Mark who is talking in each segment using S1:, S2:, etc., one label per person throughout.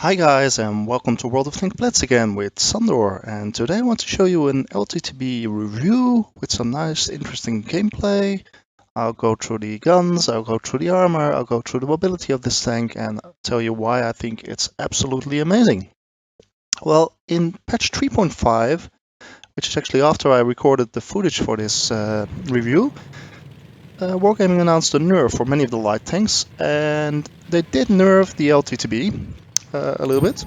S1: Hi guys, and welcome to WOT Blitz again with Sandoor, and today I want to show you an LTTB review with some nice interesting gameplay. I'll go through the guns, I'll go through the armor, I'll go through the mobility of this tank and tell you why I think it's absolutely amazing. Well, in patch 3.5, which is actually after I recorded the footage for this review, Wargaming announced a nerf for many of the light tanks, and they did nerf the LTTB a little bit.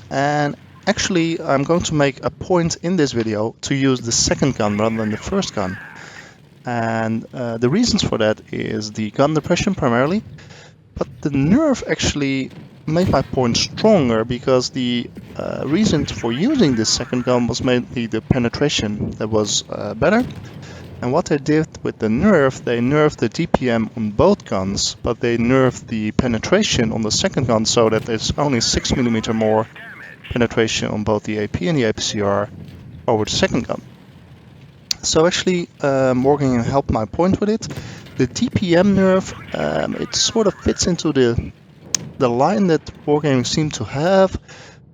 S1: And actually, I'm going to make a point in this video to use the second gun rather than the first gun. And the reasons for that is the gun depression primarily, but the nerf actually made my point stronger because the reason for using this second gun was mainly the penetration that was better. And what they did with the nerf, they nerfed the DPM on both guns, but they nerfed the penetration on the second gun so that there's only 6mm more penetration on both the AP and the APCR over the second gun. So actually, Morgan helped my point with it. The DPM nerf, it sort of fits into the line that Wargaming seemed to have,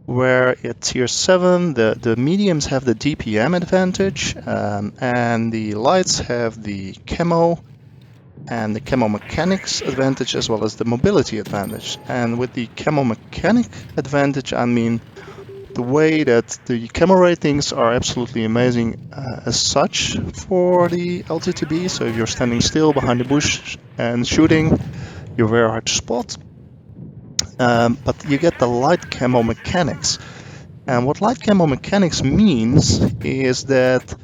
S1: where at tier 7 the mediums have the DPM advantage, and the lights have the camo and the camo mechanics advantage as well as the mobility advantage. And with the camo mechanic advantage, I mean the way that the camo ratings are absolutely amazing as such for the LTTB. So if you're standing still behind the bush and shooting, you're very hard to spot. But you get the light camo mechanics. And what light camo mechanics means is that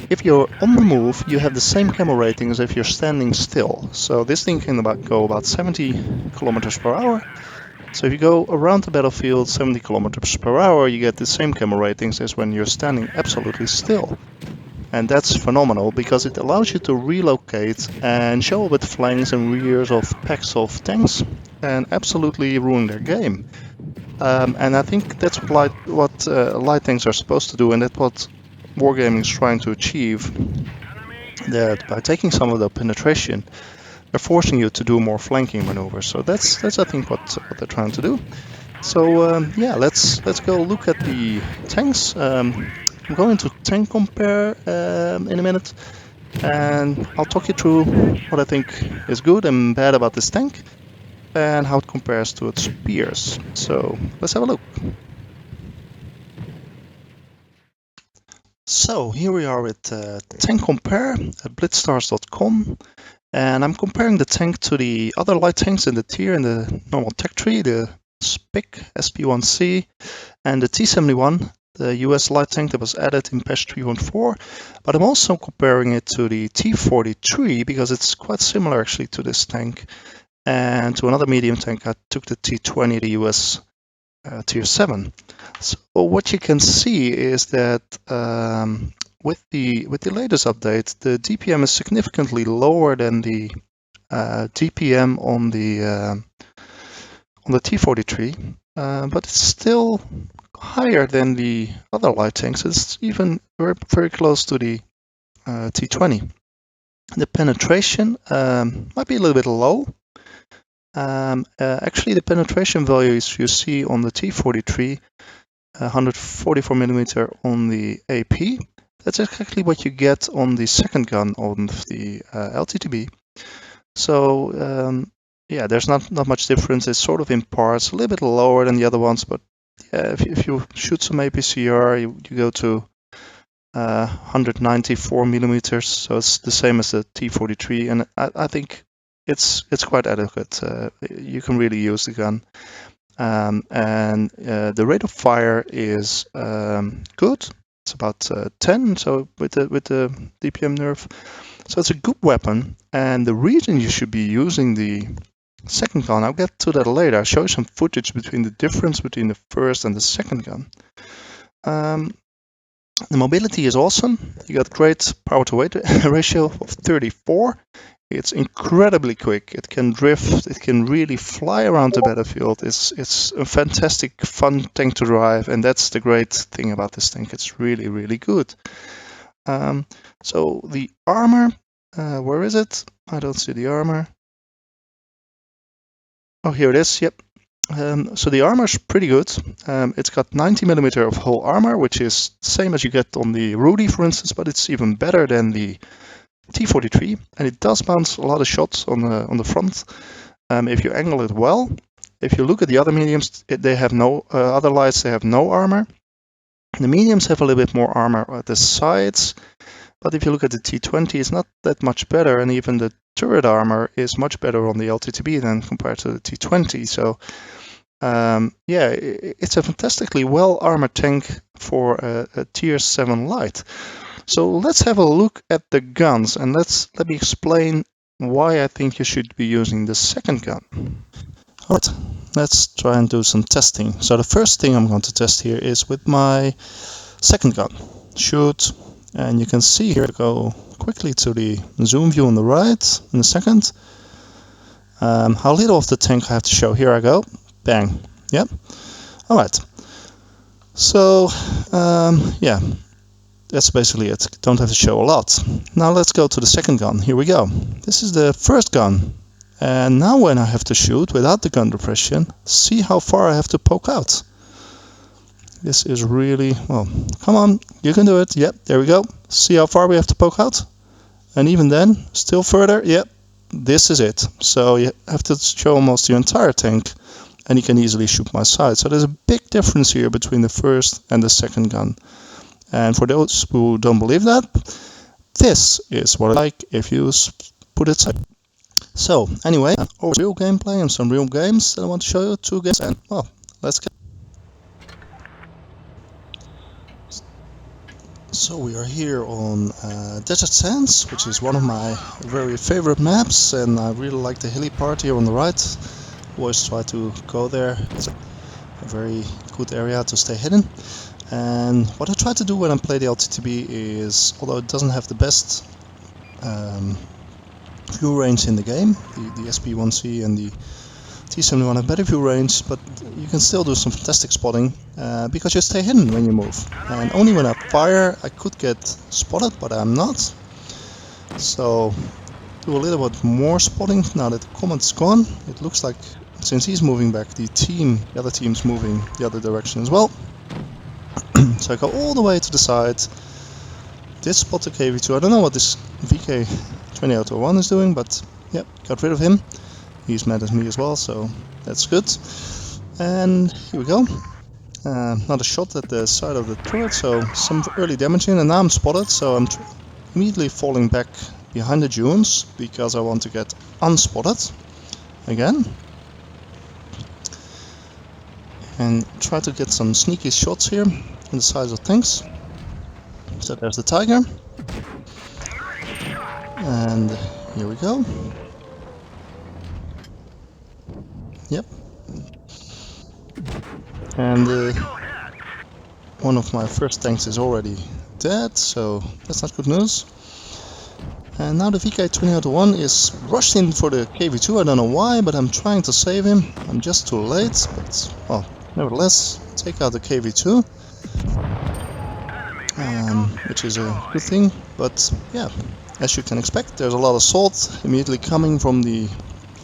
S1: if you're on the move, you have the same camo rating as if you're standing still. So this thing can go about 70 kilometers per hour. So if you go around the battlefield 70 kilometers per hour, you get the same camo ratings as when you're standing absolutely still. And that's phenomenal because it allows you to relocate and show with flanks and rears of packs of tanks and absolutely ruin their game. And I think that's what light tanks are supposed to do, and that's what Wargaming is trying to achieve. That by taking some of the penetration, they're forcing you to do more flanking maneuvers. So that's I think what they're trying to do. So yeah, let's go look at the tanks. I'm going to tank compare in a minute, and I'll talk you through what I think is good and bad about this tank, and how it compares to its peers. So let's have a look. So here we are with tank compare at blitzstars.com. And I'm comparing the tank to the other light tanks in the tier in the normal tech tree, the SPIC, SP1C, and the T71, the US light tank that was added in patch 3.4. But I'm also comparing it to the T43 because it's quite similar actually to this tank. And to another medium tank, I took the T20, the US tier 7. So what you can see is that with the latest update, the DPM is significantly lower than the DPM on the T43, but it's still higher than the other light tanks. It's even very close to the T20. The penetration might be a little bit low. Actually, the penetration values you see on the T43, 144mm on the AP. That's exactly what you get on the second gun on the LTTB. So yeah, there's not much difference. It's sort of in parts, a little bit lower than the other ones, but yeah, if you shoot some APCR, you go to 194mm, so it's the same as the T43, and I think it's quite adequate. You can really use the gun. And the rate of fire is good. It's about 10, so with the DPM nerf. So it's a good weapon, and the reason you should be using the second gun, I'll get to that later. I'll show you some footage between the difference between the first and the second gun. The mobility is awesome. You got great power to weight ratio of 34. It's incredibly quick. It can drift. It can really fly around the battlefield. It's a fantastic, fun tank to drive, and that's the great thing about this tank. It's really, really good. So the armor, where is it? I don't see the armor. Oh, here it is. Yep. So the armor's pretty good. It's got 90mm of whole armor, which is the same as you get on the Rudy, for instance, but it's even better than the T43, and it does bounce a lot of shots on the front if you angle it well. If you look at the other mediums, they have no other lights. They have no armor. The mediums have a little bit more armor at the sides, but if you look at the T20, it's not that much better, and even the turret armor is much better on the LTTB than compared to the T20. So yeah, it's a fantastically well armored tank for a tier 7 light. So let's have a look at the guns, and let me explain why I think you should be using the second gun. Alright, let's try and do some testing. So the first thing I'm going to test here is with my second gun. Shoot, and you can see here, go quickly to the zoom view on the right in a second. How little of the tank I have to show. Here I go. Bang. Yep. Alright. So, yeah. That's basically it. Don't have to show a lot. Now let's go to the second gun. Here we go. This is the first gun. And now when I have to shoot without the gun depression, see how far I have to poke out. This is really, well, come on, you can do it. Yep, there we go. See how far we have to poke out? And even then, still further. Yep, this is it. So you have to show almost the entire tank, and you can easily shoot my side. So there's a big difference here between the first and the second gun. And for those who don't believe that, this is what I like if you put it aside. So anyway, over real gameplay and some real games that I want to show you. 2 games, and well, let's get. So we are here on Desert Sands, which is one of my very favorite maps, and I really like the hilly part here on the right. Always try to go there. It's a very good area to stay hidden. And what I try to do when I play the LTTB is, although it doesn't have the best view range in the game, the SP1C and the T71 have better view range, but you can still do some fantastic spotting because you stay hidden when you move. And only when I fire I could get spotted, but I'm not. So do a little bit more spotting now that the comment's gone. It looks like since he's moving back, the other team's moving the other direction as well. So I go all the way to the side, did spot the KV2. I don't know what this VK2001 is doing, but yep, got rid of him. He's mad at me as well, so that's good. And here we go. Another shot at the side of the turret, so some early damaging, and now I'm spotted, so I'm immediately falling back behind the dunes because I want to get unspotted again. And try to get some sneaky shots here in the sides of things. So there's the tiger. And here we go. Yep. And one of my first tanks is already dead, so that's not good news. And now the VK2001 is rushed in for the KV2. I don't know why, but I'm trying to save him. I'm just too late, but well, nevertheless, take out the KV2, which is a good thing. But yeah, as you can expect, there's a lot of salt immediately coming from the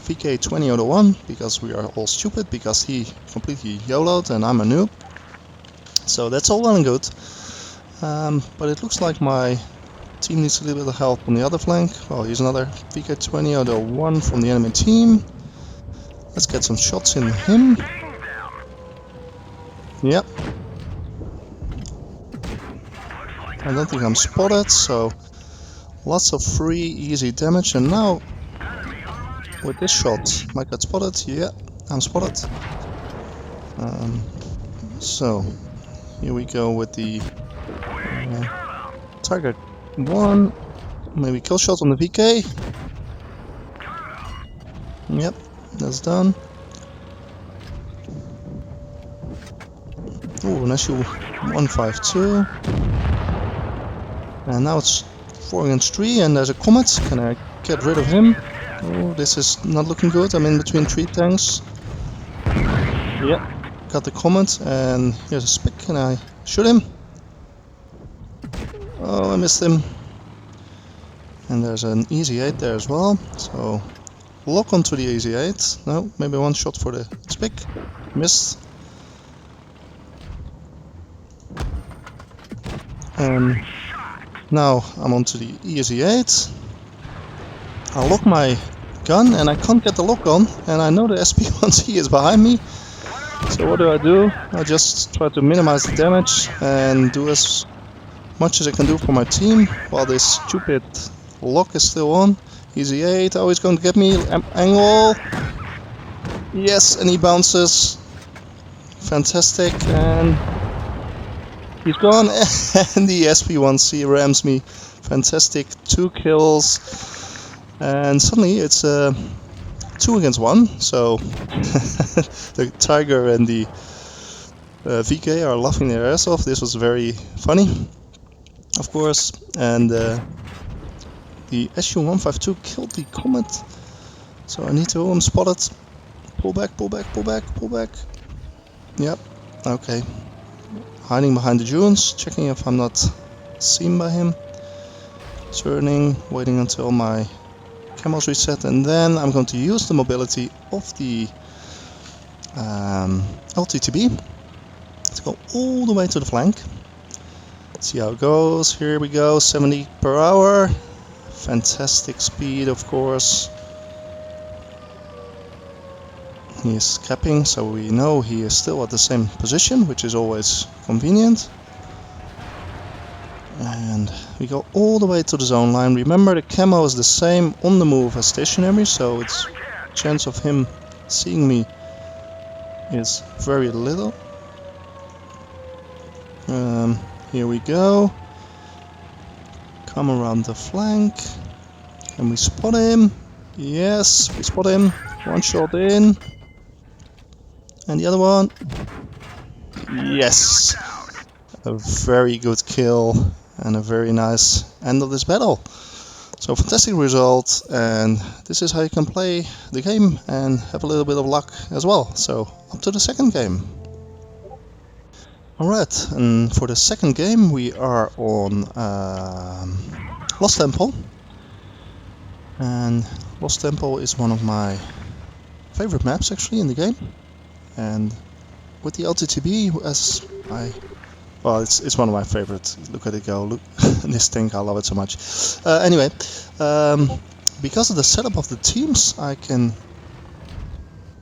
S1: VK2001 because we are all stupid, because he completely YOLO'd and I'm a noob. So that's all well and good. But it looks like my team needs a little bit of help on the other flank. Well, here's another VK2001 from the enemy team. Let's get some shots in him. Yep. I don't think I'm spotted, so lots of free, easy damage. And now, with this shot, am I got spotted? Yeah, I'm spotted. So, here we go with the Tiger 1. Maybe kill shot on the VK. Yep, that's done. Oh, an SU 152. And now it's 4 against 3, and there's a comet. Can I get rid of him? Oh, this is not looking good. I'm in between 3 tanks. Yep, got the comet, and here's a spick. Can I shoot him? Oh, I missed him. And there's an easy 8 there as well. So lock onto the AZ8. No, maybe one shot for the pick. Missed. Now I'm onto the EZ8. I lock my gun and I can't get the lock on, and I know the SP1C is behind me. So what do? I just try to minimize the damage and do as much as I can do for my team while this stupid lock is still on. EZ8, oh, he's going to get me. Angle. Yes, and he bounces. Fantastic, and he's gone. And the SP1C rams me. Fantastic, 2 kills. And suddenly it's 2 against 1, so the Tiger and the VK are laughing their ass off. This was very funny, of course, and the SU-152 killed the Comet, so I need to spot it. Pull back, pull back, pull back, pull back. Yep, okay. Hiding behind the dunes, checking if I'm not seen by him. Turning, waiting until my camel's reset, and then I'm going to use the mobility of the LTTB to go all the way to the flank. Let's see how it goes. Here we go, 70 per hour. Fantastic speed, of course. He is capping, so we know he is still at the same position, which is always convenient. And we go all the way to the zone line. Remember, the camo is the same on the move as stationary, so its chance of him seeing me is very little. Here we go. Come around the flank. And we spot him. Yes, we spot him. One shot in. And the other one. Yes. A very good kill. And a very nice end of this battle. So fantastic result, and this is how you can play the game and have a little bit of luck as well. So up to the second game. Alright, and for the second game we are on Lost Temple. And Lost Temple is one of my favorite maps actually in the game. And with the LTTB, as well, it's one of my favorites. Look at it go, look, this tank, I love it so much. Anyway, because of the setup of the teams, I can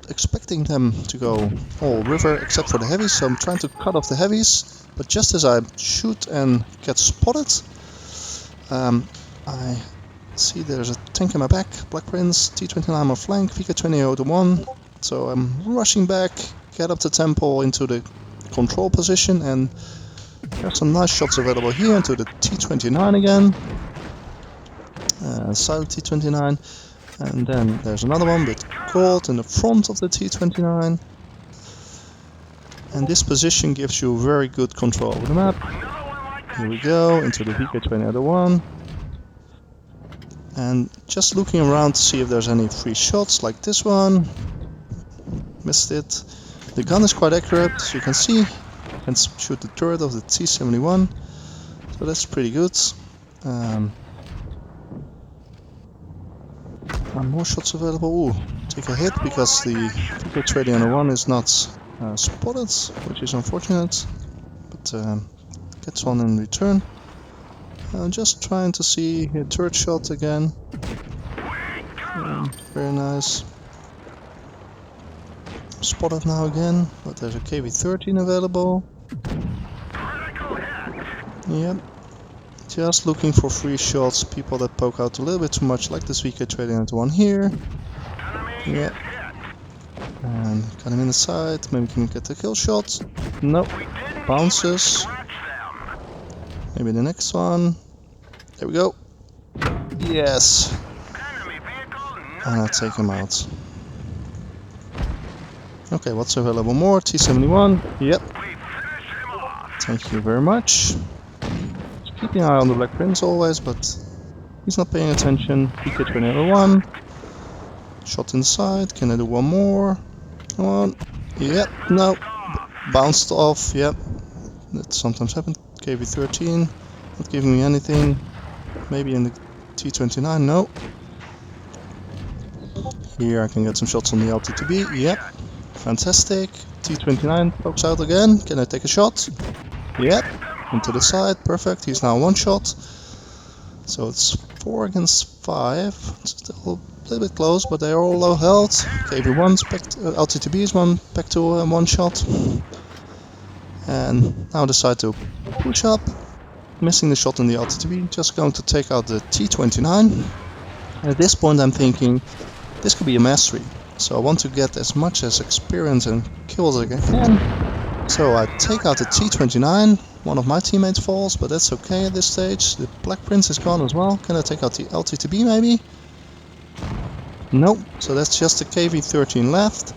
S1: expecting them to go all river except for the heavies, so I'm trying to cut off the heavies, but just as I shoot and get spotted, I see there's a tank in my back, Black Prince, T-29 on flank, VK-20 to 1, so I'm rushing back, get up the temple into the control position, and there's some nice shots available here into the T-29 again, silent T-29, and then there's another one with gold in the front of the T-29, and this position gives you very good control over the map. Here we go, into the VK-20 and just looking around to see if there's any free shots like this one. Missed it. The gun is quite accurate, as you can see. I can shoot the turret of the T-71, so that's pretty good. And more shots available. Ooh, take a hit because the VK-20 is not spotted, which is unfortunate, but gets one in return. Just trying to see a turret shot again. Very nice. Spotted now again, but there's a KV-13 available. Yep. Just looking for free shots, people that poke out a little bit too much, like this VK-21 here. Yep. And got him in the side, maybe we can get the kill shot. Nope. Bounces. Maybe the next one. There we go. Yes. And I take him out. Okay, what's available more? T-71. Yep. Thank you very much. Just keeping an eye on the Black Prince always, but he's not paying attention. VK-20 shot inside. Can I do one more? Come on. Yep. No. Bounced off. Yep. That sometimes happens. KV-13. Not giving me anything. Maybe in the T-29. No. Here I can get some shots on the LTTB. Yep, fantastic. T29 pokes out again. Can I take a shot? Yep, into the side. Perfect. He's now one shot. So it's 4 against 5. It's still a little bit close, but they are all low health. KV1's back to, LTTB is back to one shot. And now decide to push up. Missing the shot in the LTTB. Just going to take out the T29. And at this point I'm thinking, this could be a mastery. So I want to get as much as experience and kills as I can. So I take out the T29. One of my teammates falls, but that's okay at this stage. The Black Prince is gone as well. Can I take out the LTTB maybe? Nope. So that's just the KV13 left.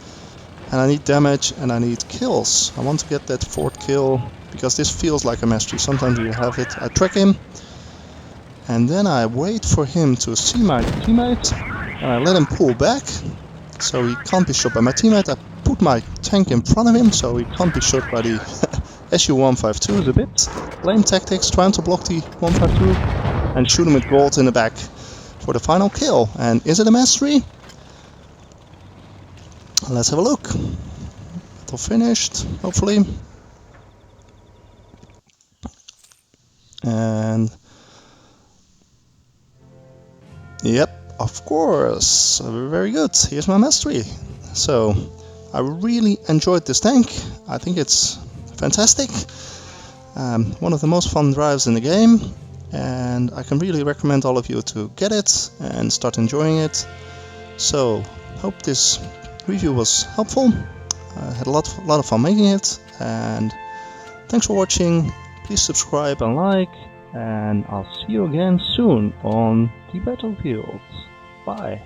S1: And I need damage and I need kills. I want to get that 4th kill because this feels like a mastery. Sometimes you have it. I track him. And then I wait for him to see my teammate. And I let him pull back. So he can't be shot by my teammate. I put my tank in front of him so he can't be shot by the SU-152. Is a bit lame tactics, trying to block the 152 and shoot him with gold in the back for the final kill. And is it a mastery? Let's have a look. Battle finished, hopefully. And yep, of course, very good. Here's my mastery. So I really enjoyed this tank. I think it's fantastic. One of the most fun drives in the game, and I can really recommend all of you to get it and start enjoying it. So hope this review was helpful. I had a lot of fun making it, and thanks for watching. Please subscribe and like, and I'll see you again soon on the battlefield. Bye.